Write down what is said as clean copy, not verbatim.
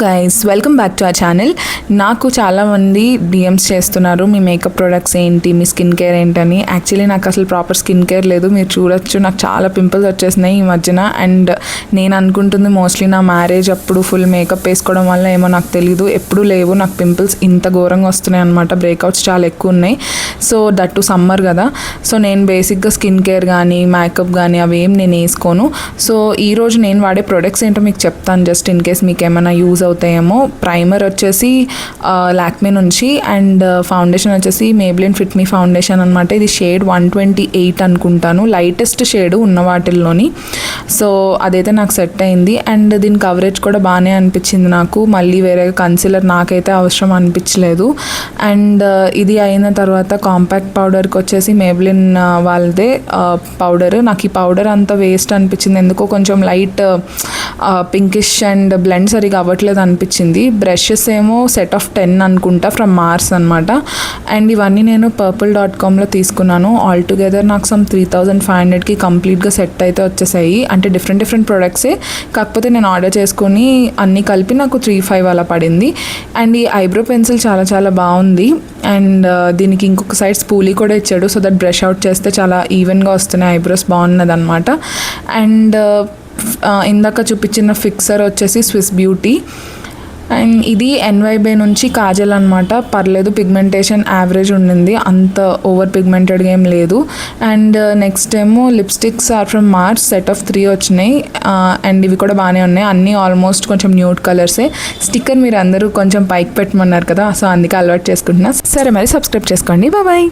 Guys welcome back to our channel. నాకు చాలామంది DMs చేస్తున్నారు మీ మేకప్ ప్రొడక్ట్స్ ఏంటి, మీ స్కిన్ కేర్ ఏంటని. యాక్చువల్లీ నాకు అసలు ప్రాపర్ స్కిన్ కేర్ లేదు. మీరు చూడొచ్చు నాకు చాలా పింపుల్స్ వచ్చేసినాయి ఈ మధ్యన. అండ్ నేను అనుకుంటుంది మోస్ట్లీ నా మ్యారేజ్ అప్పుడు ఫుల్ మేకప్ వేసుకోవడం వల్ల ఏమో నాకు తెలీదు, ఎప్పుడూ లేవు నాకు పింపుల్స్ ఇంత ఘోరంగా వస్తున్నాయి అనమాట. బ్రేక్అవుట్స్ చాలా ఎక్కువ ఉన్నాయి. సో దట్ టు సమ్మర్ కదా, సో నేను బేసిక్గా స్కిన్ కేర్ కానీ మేకప్ కానీ అవి ఏం నేను వేసుకోను. సో ఈరోజు నేను వాడే ప్రొడక్ట్స్ ఏంటో మీకు చెప్తాను, జస్ట్ ఇన్ కేస్ మీకు ఏమైనా యూజ్ అవుతాయేమో. ప్రైమర్ వచ్చేసి లాక్మే నుంచి, అండ్ ఫౌండేషన్ వచ్చేసి మేబ్లిన్ ఫిట్ మీ ఫౌండేషన్ అనమాట. ఇది షేడ్ 128 అనుకుంటాను, లైటెస్ట్ షేడ్ ఉన్న వాటిల్లోని. సో అదైతే నాకు సెట్ అయింది. అండ్ దీని కవరేజ్ కూడా బాగానే అనిపించింది నాకు. మళ్ళీ వేరే కన్సీలర్ నాకైతే అవసరం అనిపించలేదు. అండ్ ఇది అయిన తర్వాత కాంపాక్ట్ పౌడర్కి వచ్చేసి మేబ్లిన్ వాళ్ళదే పౌడర్. నాకు ఈ పౌడర్ అంత వేస్ట్ అనిపించింది ఎందుకో, కొంచెం లైట్ పింకిష్ అండ్ బ్లెండ్ సరిగా అవ్వట్లేదు అనిపించింది. బ్రషెస్ ఏమో సెట్ ఆఫ్ 10 అనుకుంటా ఫ్రమ్ మార్స్ అనమాట. అండ్ ఇవన్నీ నేను purple.comలో తీసుకున్నాను. ఆల్ టుగెదర్ నాకు సమ్ 3500కి కంప్లీట్గా సెట్ అయితే వచ్చేసాయి. అంటే డిఫరెంట్ ప్రొడక్ట్సే, కాకపోతే నేను ఆర్డర్ చేసుకొని అన్నీ కలిపి నాకు 3,500 అలా పడింది. అండ్ ఈ ఐబ్రో పెన్సిల్ చాలా చాలా బాగుంది. అండ్ దీనికి ఇంకొక సైడ్ స్పూలీ కూడా ఇచ్చాడు, సో దట్ బ్రష్ అవుట్ చేస్తే చాలా ఈవెన్గా వస్తున్నాయి ఐబ్రోస్, బాగున్నది అనమాట. అండ్ ఇందాక చూపించిన ఫిక్సర్ వచ్చేసి స్విస్ బ్యూటీ. అండ్ ఇది ఎన్వైబే నుంచి కాజల్ అనమాట. పర్లేదు, పిగ్మెంటేషన్ యావరేజ్ ఉండింది, అంత ఓవర్ పిగ్మెంటెడ్గా ఏం లేదు. అండ్ నెక్స్ట్ ఏమో lipsticks are from Mars, set of 3 వచ్చినాయి. అండ్ ఇవి కూడా బాగానే ఉన్నాయి, అన్నీ ఆల్మోస్ట్ కొంచెం న్యూడ్ కలర్సే. స్టిక్కర్ మీరు అందరూ కొంచెం పైకి పెట్టమన్నారు కదా, సో అందుకే అలవాటు చేసుకుంటున్నా. సరే మరి సబ్స్క్రైబ్ చేసుకోండి, బాయ్.